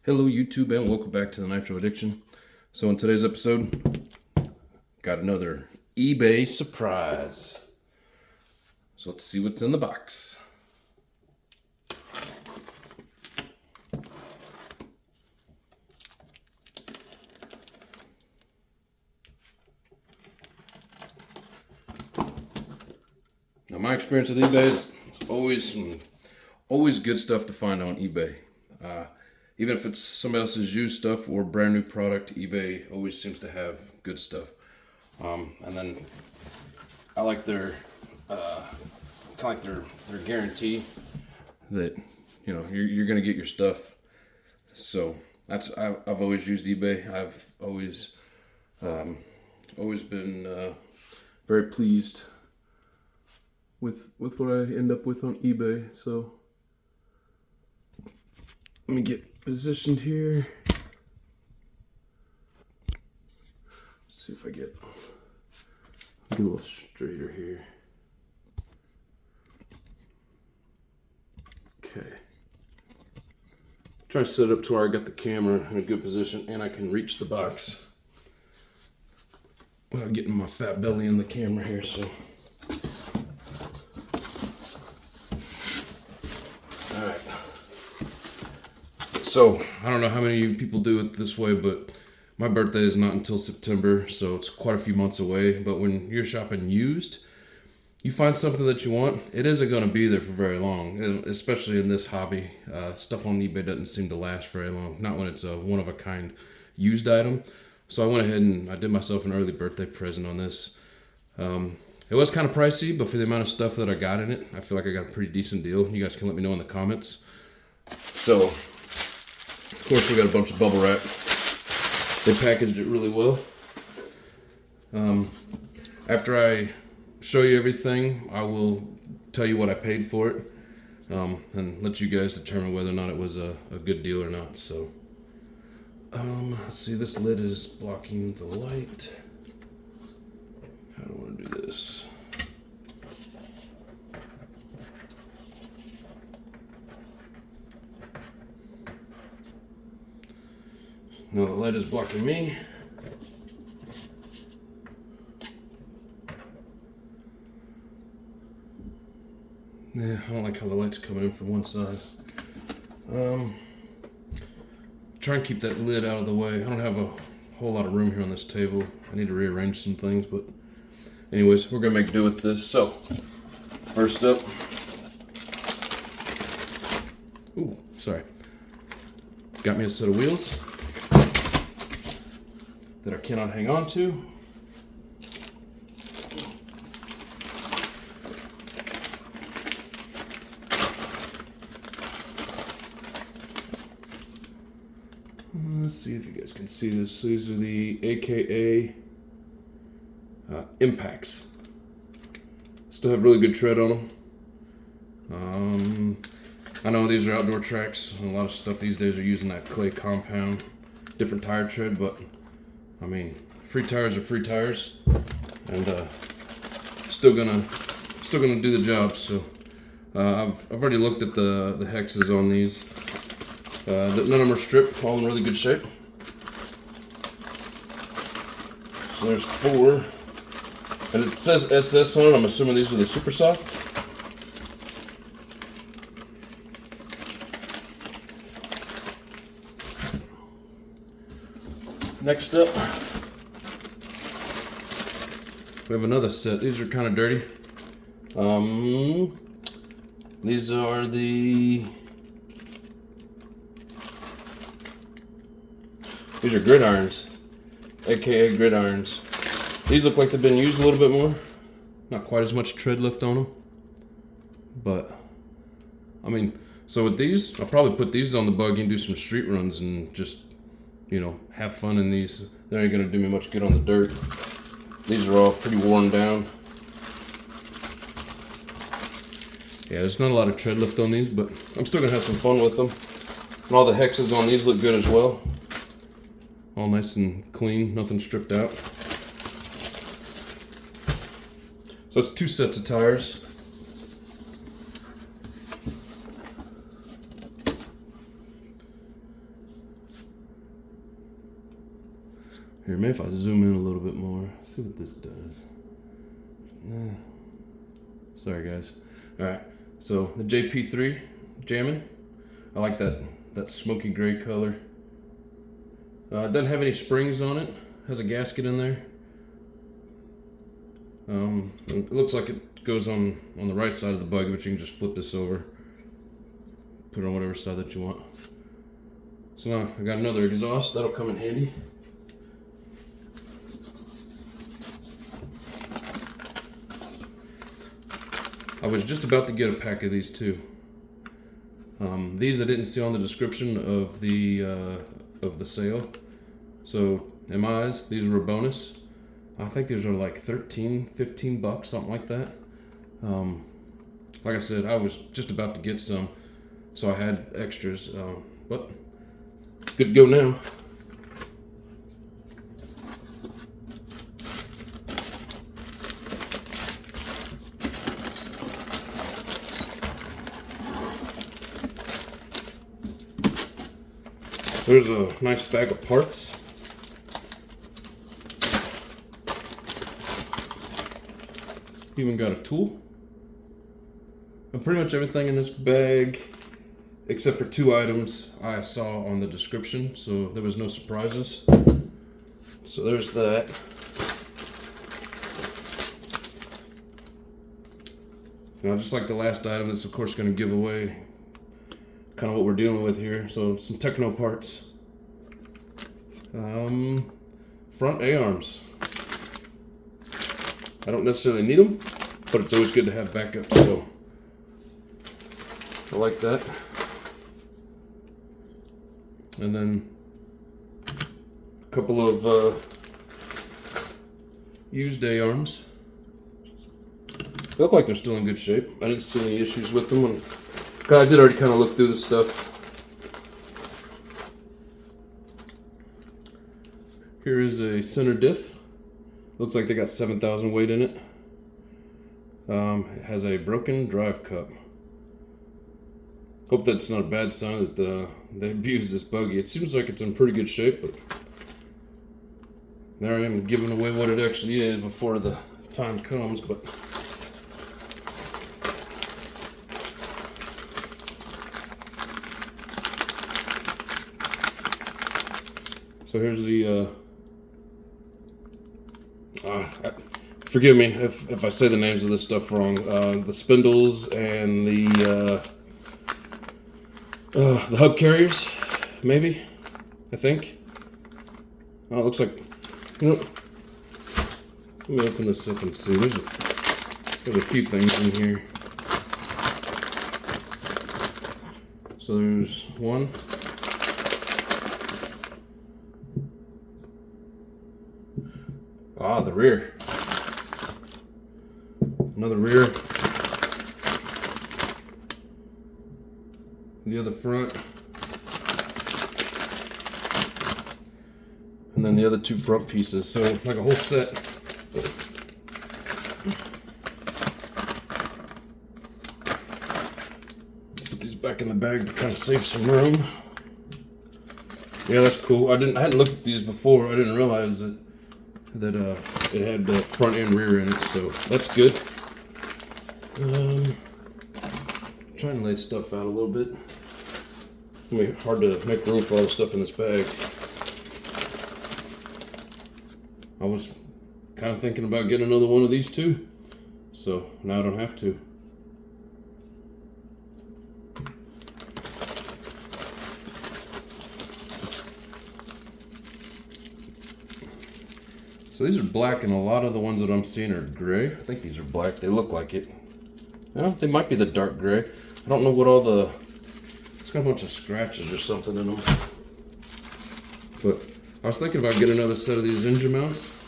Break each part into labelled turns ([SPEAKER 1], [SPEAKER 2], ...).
[SPEAKER 1] Hello YouTube and welcome back to the Nitro Addiction. So in today's episode, got another eBay surprise. So let's see what's in the box. Now my experience with eBay is always good stuff to find on eBay. Even if it's somebody else's used stuff or brand new product, eBay always seems to have good stuff. And then I like their their guarantee that you're gonna get your stuff. So I've always used eBay. I've always been very pleased with what I end up with on eBay. So let me get positioned here. See if I get a little straighter here. Okay. Try to set it up to where I got the camera in a good position and I can reach the box without getting my fat belly in the camera here. So, all right. So, I don't know how many of you people do it this way, but my birthday is not until September, so it's quite a few months away. But when you're shopping used, you find something that you want, it isn't going to be there for very long, and especially in this hobby. Stuff on eBay doesn't seem to last very long, not when it's a one-of-a-kind used item. So I went ahead and I did myself an early birthday present on this. It was kind of pricey, but for the amount of stuff that I got in it, I feel like I got a pretty decent deal. You guys can let me know in the comments. So, of course, we got a bunch of bubble wrap. They packaged it really well. After I show you everything, I will tell you what I paid for it, and let you guys determine whether or not it was a good deal or not. So, let's see, this lid is blocking the light. How do I want to do this? Now the light is blocking me. Yeah, I don't like how the light's coming in from one side. Try and keep that lid out of the way. I don't have a whole lot of room here on this table. I need to rearrange some things, but anyways, we're gonna make do with this. So, first up, got me a set of wheels that I cannot hang on to. Let's see if you guys can see this. These are the AKA Impacts. Still have really good tread on them. I know these are outdoor tracks, and a lot of stuff these days are using that clay compound, different tire tread, but I mean, free tires are free tires, and still gonna do the job. So I've already looked at the hexes on these. None of them are stripped, all in really good shape. So there's 4, and it says SS on it. I'm assuming these are the super soft. Next up, we have another set. These are kind of dirty. These are these are gridirons, aka gridirons. These look like they've been used a little bit more. Not quite as much tread lift on them, but I mean, so with these, I'll probably put these on the buggy and do some street runs and just, have fun in these. They ain't gonna do me much good on the dirt. These are all pretty worn down. Yeah, there's not a lot of tread lift on these, but I'm still gonna have some fun with them. And all the hexes on these look good as well. All nice and clean, nothing stripped out. So it's 2 sets of tires. Here, maybe if I zoom in a little bit more, see what this does. Sorry guys. Alright, so the JP3 jamming. I like that smoky gray color. It doesn't have any springs on it. Has a gasket in there. It looks like it goes on the right side of the buggy, but you can just flip this over. Put it on whatever side that you want. So now I got another exhaust. That'll come in handy. I was just about to get a pack of these too. These I didn't see on the description of the sale. So in my eyes, these were a bonus. I think these are like 13, 15 bucks, something like that. Like I said, I was just about to get some, so I had extras, but it's good to go now. So there's a nice bag of parts. Even got a tool. And pretty much everything in this bag, except for 2 items, I saw on the description, so there was no surprises. So there's that. Now, just like the last item, this is of course going to give away kind of what we're dealing with here. So some Techno parts. Front A-arms. I don't necessarily need them, but it's always good to have backup, so I like that. And then a couple of used A-arms. They look like they're still in good shape. I didn't see any issues with them. I did already kind of look through the stuff. Here is a center diff. Looks like they got 7,000 weight in it. It has a broken drive cup. Hope that's not a bad sign that they abused this buggy. It seems like it's in pretty good shape, but there I am giving away what it actually is before the time comes. But so here's the forgive me if I say the names of this stuff wrong. The spindles and the hub carriers, maybe, I think. Oh, it looks like, you know, let me open this up and see. There's a few things in here. So there's one. Ah, the rear. Another rear. The other front. And then the other 2 front pieces. So like a whole set. Put these back in the bag to kind of save some room. Yeah, that's cool. I hadn't looked at these before. I didn't realize that it had the front and rear in it, so that's good. Trying to lay stuff out a little bit. It's gonna be hard to make room for all the stuff in this bag. I was kind of thinking about getting another one of these too, so now I don't have to. So these are black, and a lot of the ones that I'm seeing are gray. I think these are black. They look like it. Well, they might be the dark gray. I don't know what all the... It's got a bunch of scratches or something in them. But I was thinking about getting another set of these engine mounts.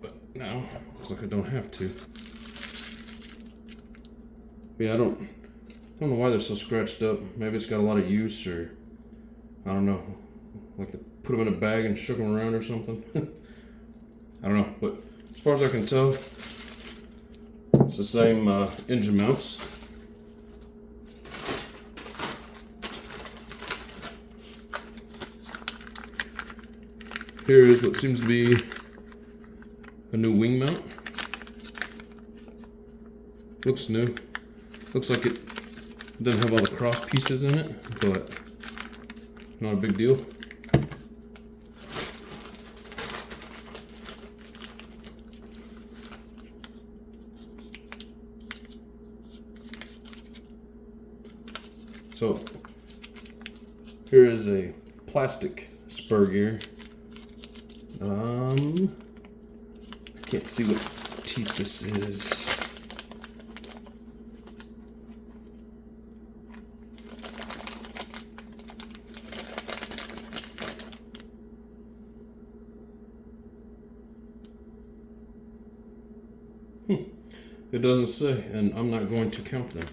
[SPEAKER 1] But now, looks like I don't have to. Yeah, I don't know why they're so scratched up. Maybe it's got a lot of use, or I don't know. Like they put them in a bag and shook them around or something. I don't know, but as far as I can tell, it's the same engine mounts. Here is what seems to be a new wing mount. Looks new. Looks like it doesn't have all the cross pieces in it, but not a big deal. So here is a plastic spur gear. I can't see what teeth this is. It doesn't say, and I'm not going to count them.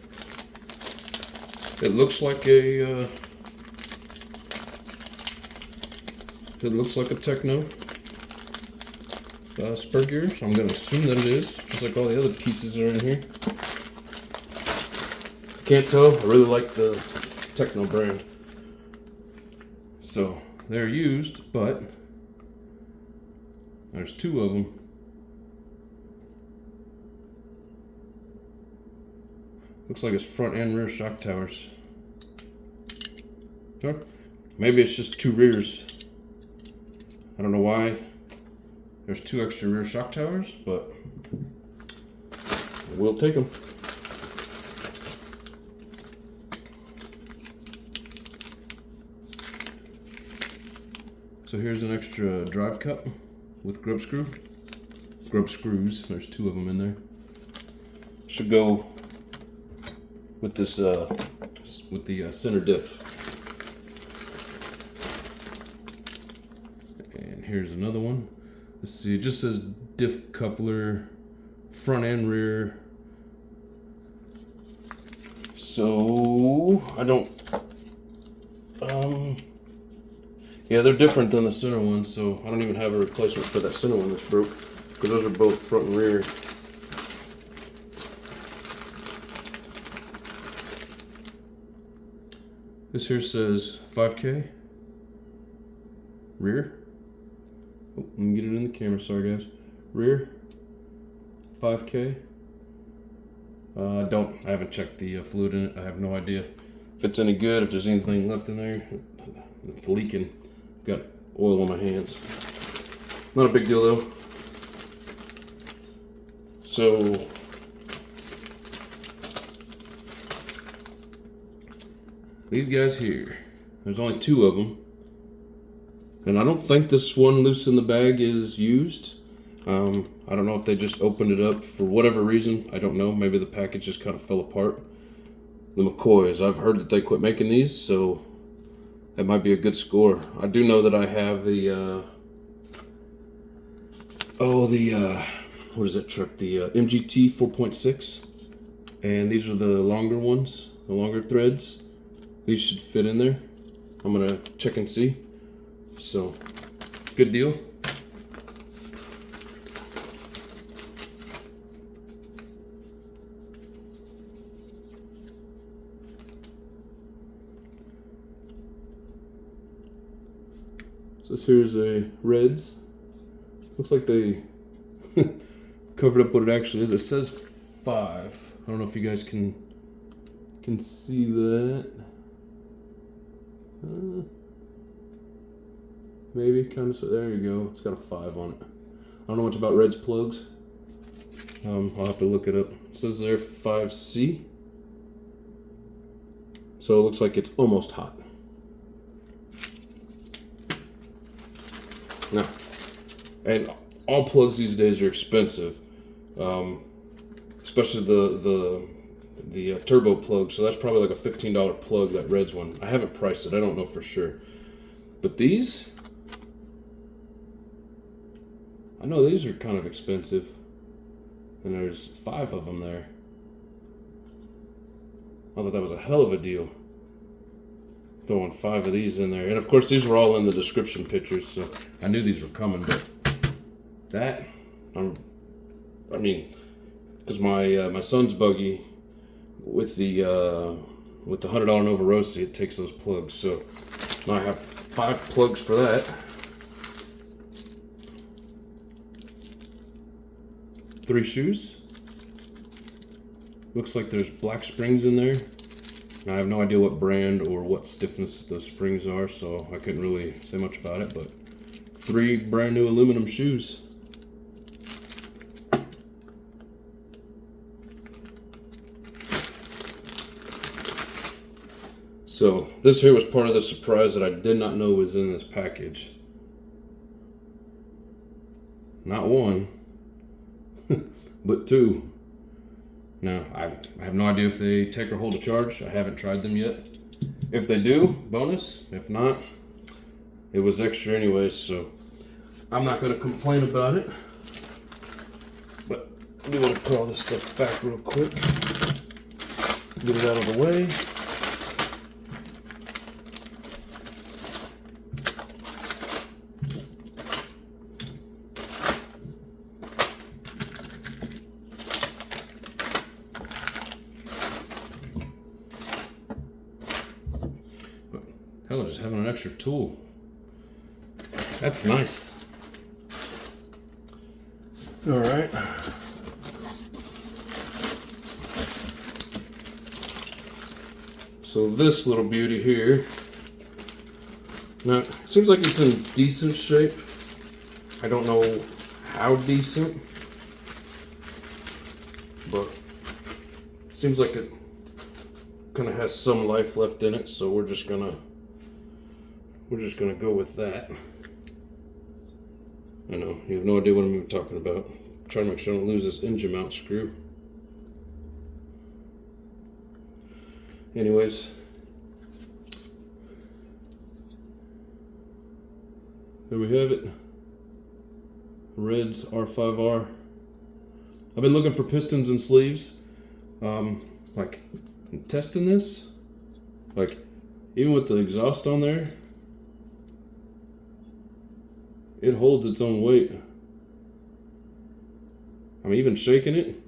[SPEAKER 1] It looks like a Techno spur gear, so I'm going to assume that it is, just like all the other pieces are in here. Can't tell, I really like the Techno brand. So they're used, but there's two of them. Looks like it's front and rear shock towers. Or maybe it's just two rears. I don't know why there's two extra rear shock towers, but we'll take them. So here's an extra drive cup with grub screws. There's two of them in there. Should go with this with the center diff. And here's another one. Let's see, it just says diff coupler, front and rear. So I don't yeah, they're different than the center one, so I don't even have a replacement for that center one that's broke, because those are both front and rear. This here says 5K rear. Oh, let me get it in the camera, sorry guys. Rear 5K. I haven't checked the fluid in it. I have no idea if it's any good, if there's anything left in there. It's leaking. Got oil on my hands. Not a big deal though. So these guys here, there's only two of them, and I don't think this one loose in the bag is used. I don't know if they just opened it up for whatever reason. I don't know. Maybe the package just kind of fell apart. The McCoys, I've heard that they quit making these, so that might be a good score. I do know that I have the what is that truck? The MGT 4.6, and these are the longer ones, the longer threads. These should fit in there. I'm gonna check and see. So, good deal. So this here's a Reds. Looks like they covered up what it actually is. It says 5. I don't know if you guys can see that. Maybe kind of. So there you go. It's got a 5 on it. I don't know much about Reds plugs. I'll have to look it up. It says there 5C. So it looks like it's almost hot. Now, and all plugs these days are expensive, especially the turbo plug. So that's probably like a $15 plug, that Reds one. I haven't priced it. I don't know for sure. But these, I know these are kind of expensive, and there's 5 of them there. I thought that was a hell of a deal, throwing 5 of these in there. And of course these were all in the description pictures, so I knew these were coming. But that, I mean, because my son's buggy with the $100 Nova Rossi, it takes those plugs. So now I have 5 plugs for that. 3 shoes. Looks like there's black springs in there. I have no idea what brand or what stiffness the springs are, so I couldn't really say much about it, but 3 brand new aluminum shoes. So this here was part of the surprise that I did not know was in this package. Not 1, but 2. Now, I have no idea if they take or hold a charge. I haven't tried them yet. If they do, bonus. If not, it was extra anyways, so I'm not going to complain about it. But I do want to put all this stuff back real quick. Get it out of the way. Hell, just having an extra tool. That's nice. All right. So this little beauty here. Now, it seems like it's in decent shape. I don't know how decent, but it seems like it kind of has some life left in it, so we're just gonna go with that. I know, you have no idea what I'm even talking about. Trying to make sure I don't lose this engine mount screw. Anyways. There we have it. Red's R5R. I've been looking for pistons and sleeves. Like, testing this. Like, even with the exhaust on there, it holds its own weight. I'm even shaking it.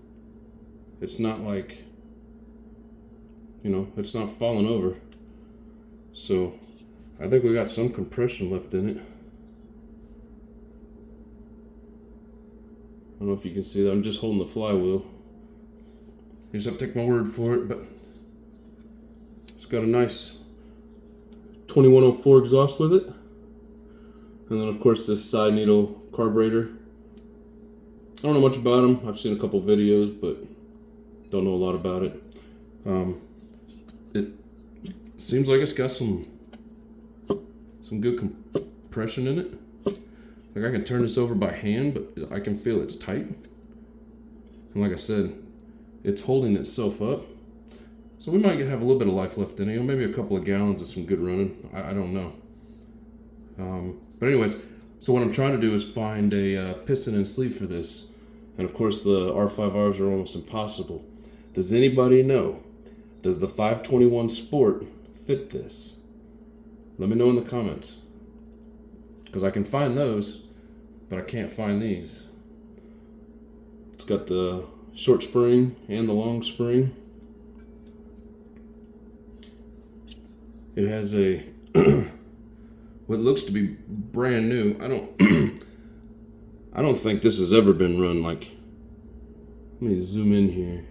[SPEAKER 1] It's not like, you know, it's not falling over. So I think we got some compression left in it. I don't know if you can see that. I'm just holding the flywheel. You just have to take my word for it, but it's got a nice 2104 exhaust with it. And then, of course, this side needle carburetor. I don't know much about them. I've seen a couple videos, but don't know a lot about it. It seems like it's got some good compression in it. Like, I can turn this over by hand, but I can feel it's tight. And like I said, it's holding itself up. So we might have a little bit of life left in it. You know, maybe a couple of gallons of some good running. I don't know. But anyways, so what I'm trying to do is find a piston and sleeve for this. And of course the R5Rs are almost impossible. Does anybody know? Does the 521 Sport fit this? Let me know in the comments. Because I can find those, but I can't find these. It's got the short spring and the long spring. It has a what looks to be brand new. I don't think this has ever been run. Like, let me zoom in here.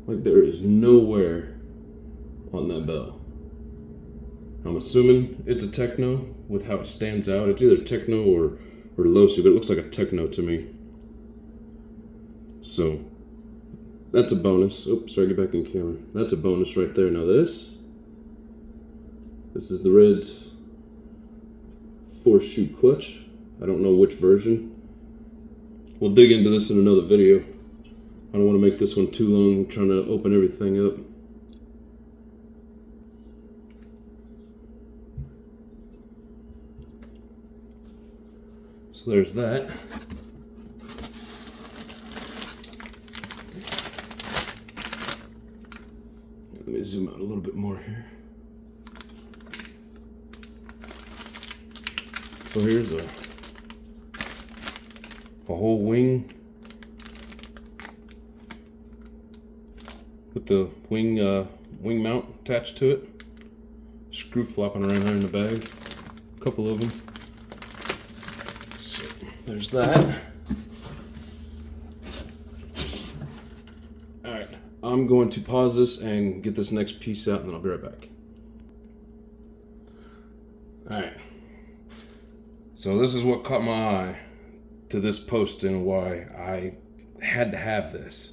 [SPEAKER 1] Like, there is nowhere on that bell. I'm assuming it's a Techno with how it stands out. It's either Techno or Losi, but it looks like a Techno to me. So that's a bonus. Oops, sorry, get back in camera. That's a bonus right there. Now this is the Red's 4-shoe clutch. I don't know which version. We'll dig into this in another video. I don't want to make this one too long. I'm trying to open everything up. So there's that. Let me zoom out a little bit more here. So here's a whole wing with the wing mount attached to it. Screw flopping around there in the bag. A couple of them. So there's that. I'm going to pause this and get this next piece out, and then I'll be right back. All right. So this is what caught my eye to this post and why I had to have this.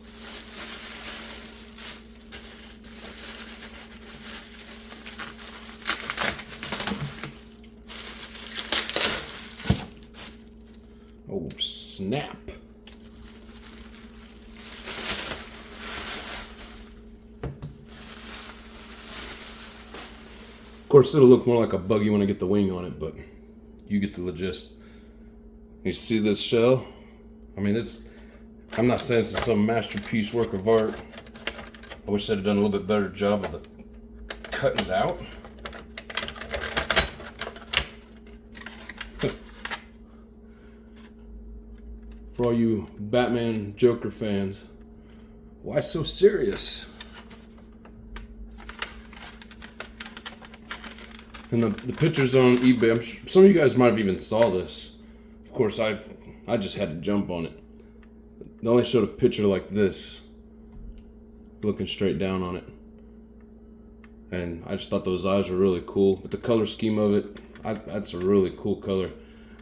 [SPEAKER 1] Oh, snap. Of course, it'll look more like a buggy when I get the wing on it, but you get the gist. You see this shell? I mean, I'm not saying it's some masterpiece work of art. I wish they'd have done a little bit better job of cutting it out. For all you Batman Joker fans, why so serious? And the pictures on eBay, I'm sure some of you guys might have even saw this. Of course, I just had to jump on it. They only showed a picture like this, looking straight down on it. And I just thought those eyes were really cool. But the color scheme of it, that's a really cool color.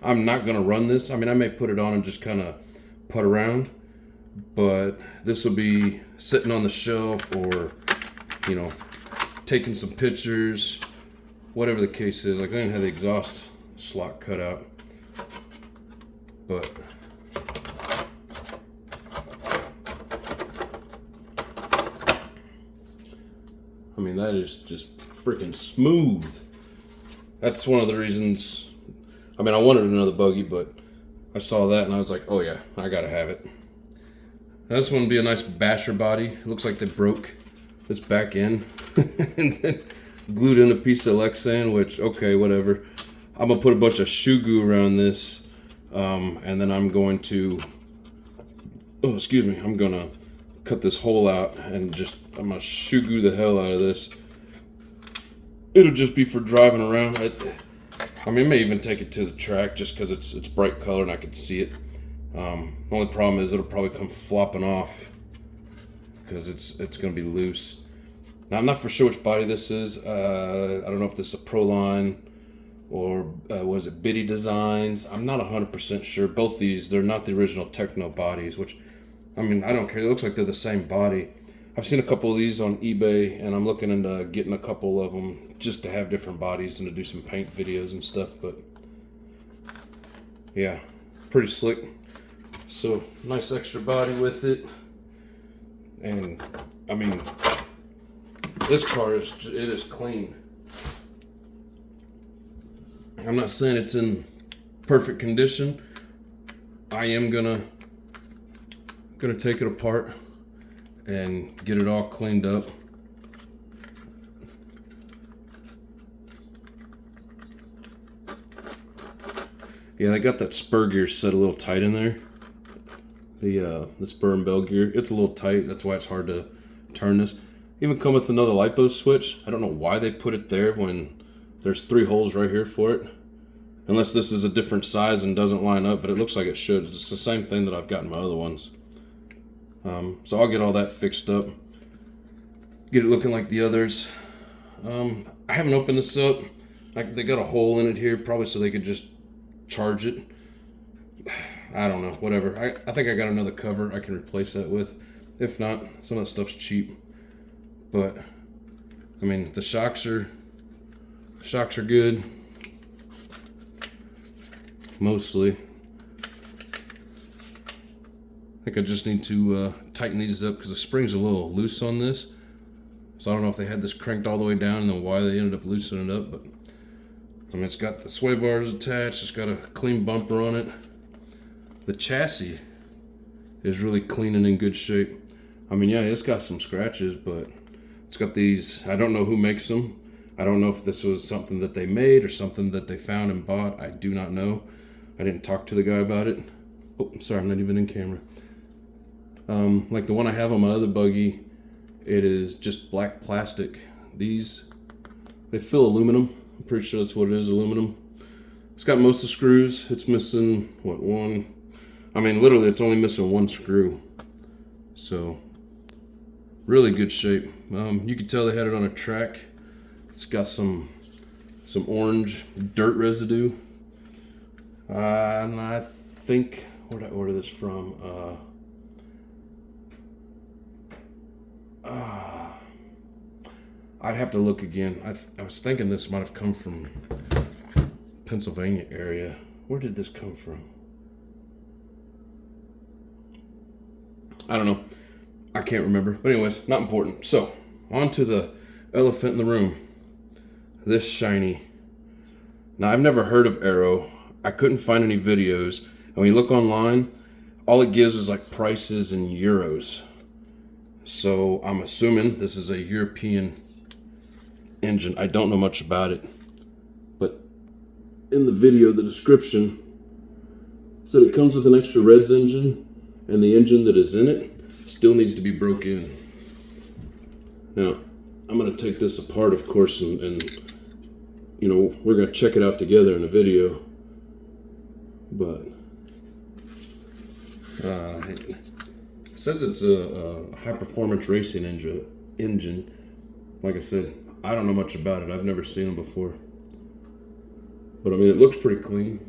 [SPEAKER 1] I'm not going to run this. I mean, I may put it on and just kind of putt around. But this will be sitting on the shelf or, you know, taking some pictures. Whatever the case is. Like, I didn't have the exhaust slot cut out. But I mean, that is just freaking smooth. That's one of the reasons. I mean, I wanted another buggy, but I saw that and I was like, oh yeah, I gotta have it. Now, this one would be a nice basher body. It looks like they broke this back end and then glued in a piece of Lexan, which, okay, whatever. I'm gonna put a bunch of shoe goo around this, and then I'm going to, I'm gonna cut this hole out and I'm gonna shoe goo the hell out of this. It'll just be for driving around. I mean, I may even take it to the track just because it's bright color and I can see it. The only problem is it'll probably come flopping off because it's gonna be loose. Now, I'm not for sure which body this is. I don't know if this is a Proline or was it Biddy Designs. I'm not 100% sure. Both these, they're not the original Techno bodies, which, I mean, I don't care. It looks like they're the same body. I've seen a couple of these on eBay, and I'm looking into getting a couple of them just to have different bodies and to do some paint videos and stuff. But yeah, pretty slick. So nice extra body with it, and I mean, this car is clean. I'm not saying it's in perfect condition. I am gonna take it apart and get it all cleaned up. Yeah, they got that spur gear set a little tight in there. The spur and bell gear, it's a little tight. That's why it's hard to turn this. Even come with another LiPo switch. I don't know why they put it there when there's 3 holes right here for it. Unless this is a different size and doesn't line up, but it looks like it should. It's the same thing that I've got in my other ones. So I'll get all that fixed up. Get it looking like the others. I haven't opened this up. They got a hole in it here, probably so they could just charge it. I don't know, whatever. I think I got another cover I can replace that with. If not, some of that stuff's cheap. But I mean, the shocks are good. Mostly. I think I just need to tighten these up because the spring's a little loose on this. So I don't know if they had this cranked all the way down and then why they ended up loosening it up. But I mean, it's got the sway bars attached. It's got a clean bumper on it. The chassis is really clean and in good shape. I mean, yeah, it's got some scratches, but it's got these. I don't know who makes them. I don't know if this was something that they made or something that they found and bought. I do not know. I didn't talk to the guy about it. Oh, I'm sorry, I'm not even in camera. Like the one I have on my other buggy, it is just black plastic. These, they fill aluminum. I'm pretty sure that's what it is, aluminum. It's got most of the screws. It's missing, what, one? I mean, literally, it's only missing one screw. So, really good shape. You can tell they had it on a track. It's got some orange dirt residue. And I think, where did I order this from? I'd have to look again. I was thinking this might have come from Pennsylvania area. Where did this come from? I don't know. I can't remember. But anyways, not important. So, on to the elephant in the room. This shiny. Now, I've never heard of Arrow. I couldn't find any videos. And when you look online, all it gives is like prices in euros. So, I'm assuming this is a European engine. I don't know much about it. But in the video, the description said it comes with an extra reds engine, and the engine that is in it still needs to be broke in. Now, I'm going to take this apart, of course, and you know, we're going to check it out together in a video. But it says it's a high-performance racing engine. Like I said, I don't know much about it. I've never seen them before. But I mean, it looks pretty clean.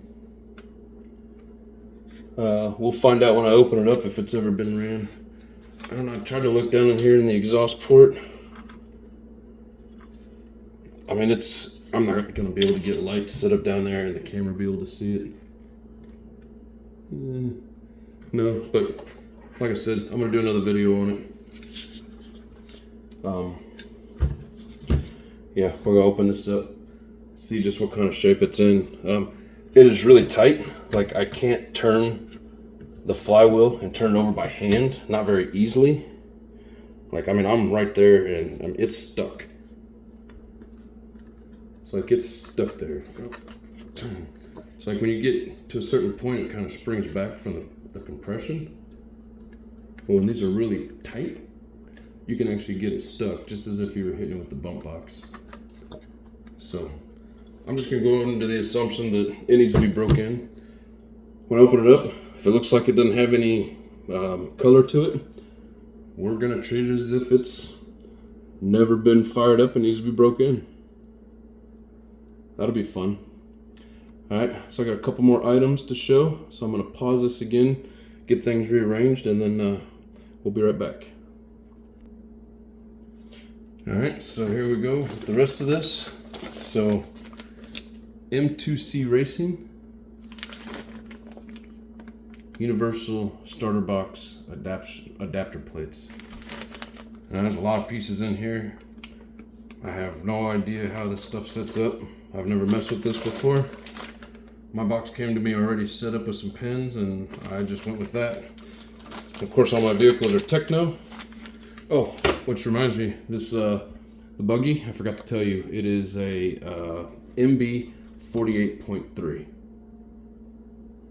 [SPEAKER 1] We'll find out when I open it up if it's ever been ran. I don't know, I tried to look down in here in the exhaust port. I mean, I'm not going to be able to get lights set up down there and the camera be able to see it. No, but like I said, I'm going to do another video on it. Yeah, we're going to open this up, see just what kind of shape it's in. It is really tight. Like, I can't turn the flywheel and turn it over by hand, not very easily. Like, I mean, I'm right there and it's stuck. So it gets stuck there. It's like when you get to a certain point, it kind of springs back from the compression. But when these are really tight, you can actually get it stuck, just as if you were hitting it with the bump box. So I'm just gonna go into the assumption that it needs to be broke in. When I open it up, if it looks like it doesn't have any color to it, we're gonna treat it as if it's never been fired up and needs to be broke in. That'll be fun. All right, so I got a couple more items to show. So I'm gonna pause this again, get things rearranged, and then we'll be right back. All right, so here we go with the rest of this. So M2C Racing, universal starter box adapter plates. Now, there's a lot of pieces in here. I have no idea how this stuff sets up. I've never messed with this before. My box came to me already set up with some pins, and I just went with that. Of course, all my vehicles are Techno. Oh, which reminds me, this the buggy, I forgot to tell you, it is a MB 48.3.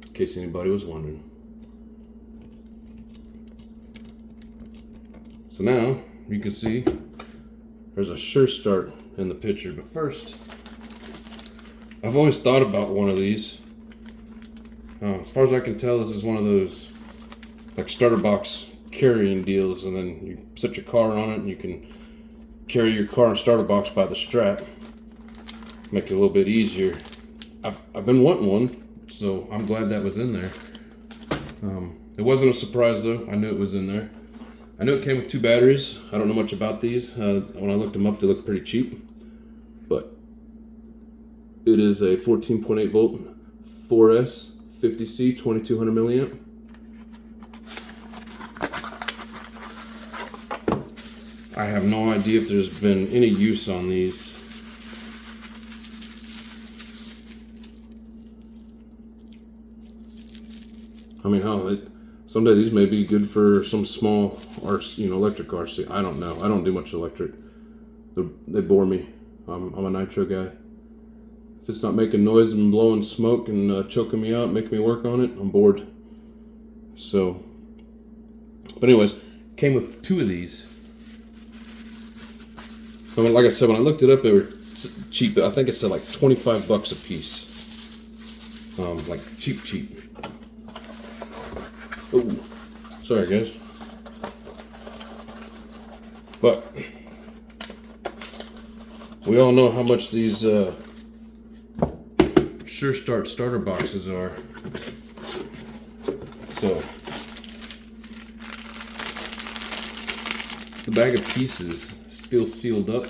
[SPEAKER 1] In case anybody was wondering. So now, you can see, there's a sure start in the picture. But first, I've always thought about one of these. As far as I can tell, this is one of those like starter box carrying deals, and then you set your car on it and you can carry your car and starter box by the strap. Make it a little bit easier. I've been wanting one, so I'm glad that was in there. It wasn't a surprise though. I knew it was in there. I knew it came with 2 batteries. I don't know much about these. When I looked them up, they look pretty cheap. But it is a 14.8 volt 4S 50C 2200 milliamp. I have no idea if there's been any use on these. I mean, someday these may be good for some small RC, electric RC. I don't know. I don't do much electric. They bore me. I'm a Nitro guy. If it's not making noise and blowing smoke and choking me out, making me work on it, I'm bored. So, but anyways, came with 2 of these. So like I said, when I looked it up, they were cheap. I think it said like 25 bucks a piece. Like cheap. Oh, sorry guys. But we all know how much these Sure Start starter boxes are. So the bag of pieces still sealed up.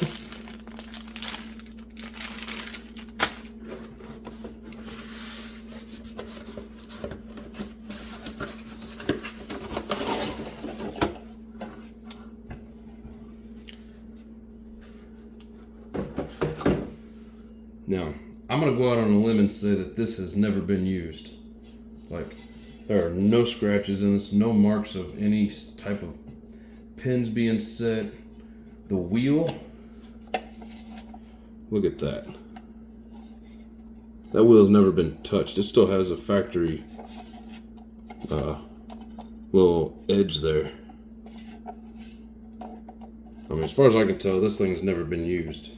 [SPEAKER 1] Now, I'm going to go out on a limb and say that this has never been used. Like, there are no scratches in this, no marks of any type of pins being set. The wheel, look at that. That wheel's never been touched. It still has a factory little edge there. I mean, as far as I can tell, this thing's never been used.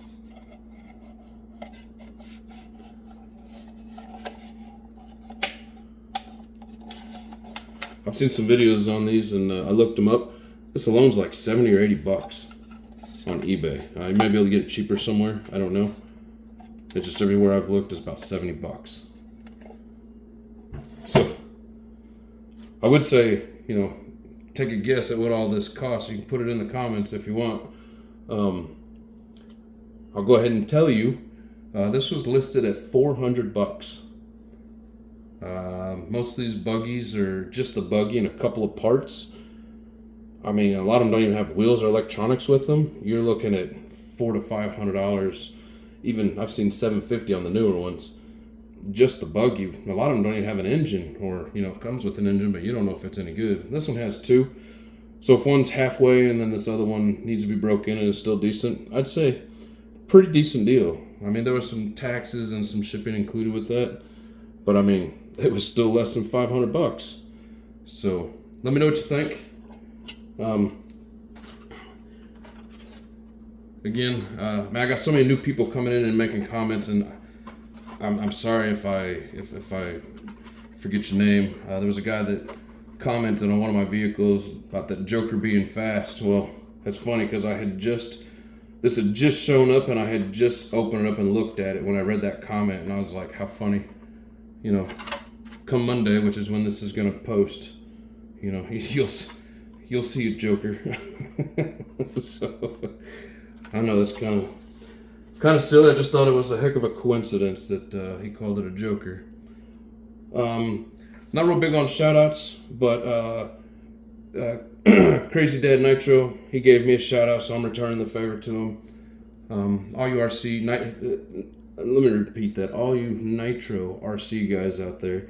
[SPEAKER 1] I've seen some videos on these and I looked them up. This alone's like 70 or 80 bucks on eBay. You might be able to get it cheaper somewhere. I don't know. It's just everywhere I've looked is about 70 bucks. So I would say, you know, take a guess at what all this costs. You can put it in the comments if you want. I'll go ahead and tell you. This was listed at 400 bucks. Most of these buggies are just the buggy and a couple of parts. I mean, a lot of them don't even have wheels or electronics with them. You're looking at $400 to $500. Even I've seen $750 on the newer ones. Just the buggy. A lot of them don't even have an engine, or you know, it comes with an engine, but you don't know if it's any good. This one has two. So if one's halfway and then this other one needs to be broken and is still decent, I'd say pretty decent deal. I mean, there was some taxes and some shipping included with that, but I mean, it was still less than 500 bucks. So let me know what you think. Again, man, I got so many new people coming in and making comments, and I'm sorry if I forget your name. There was a guy that commented on one of my vehicles about that Joker being fast. Well, that's funny because this had just shown up and I had just opened it up and looked at it when I read that comment, and I was like, how funny. You know, come Monday, which is when this is gonna post, you know, you'll see a Joker. So I know that's kind of silly. I just thought it was a heck of a coincidence that he called it a Joker. Not real big on shout-outs, but Crazy Dad Nitro, he gave me a shout-out, so I'm returning the favor to him. All you RC, let me repeat that, all you Nitro RC guys out there,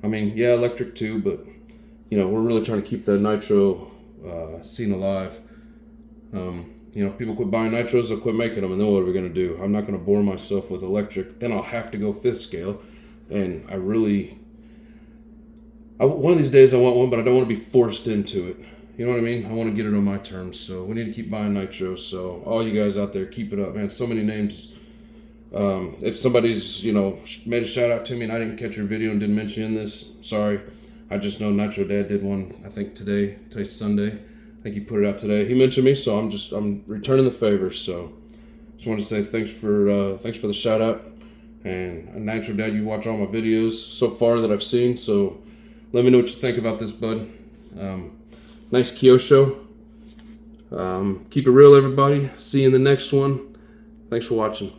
[SPEAKER 1] I mean, yeah, electric too, but, you know, we're really trying to keep the Nitro scene alive. You know, if people quit buying Nitros, they'll quit making them, and then what are we going to do? I'm not going to bore myself with electric. Then I'll have to go 5th scale, and one of these days I want one, but I don't want to be forced into it. You know what I mean? I want to get it on my terms, so we need to keep buying Nitros. So all you guys out there, keep it up, man. So many names. If somebody's, you know, made a shout out to me and I didn't catch your video and didn't mention in this, sorry. I just know Nitro Dad did one, I think today's Sunday. I think he put it out today. He mentioned me, so I'm returning the favor. So just want to say thanks for the shout out. And Nitro Dad, you watch all my videos so far that I've seen, so let me know what you think about this, bud. Nice Kyosho. Keep it real, everybody. See you in the next one. Thanks for watching.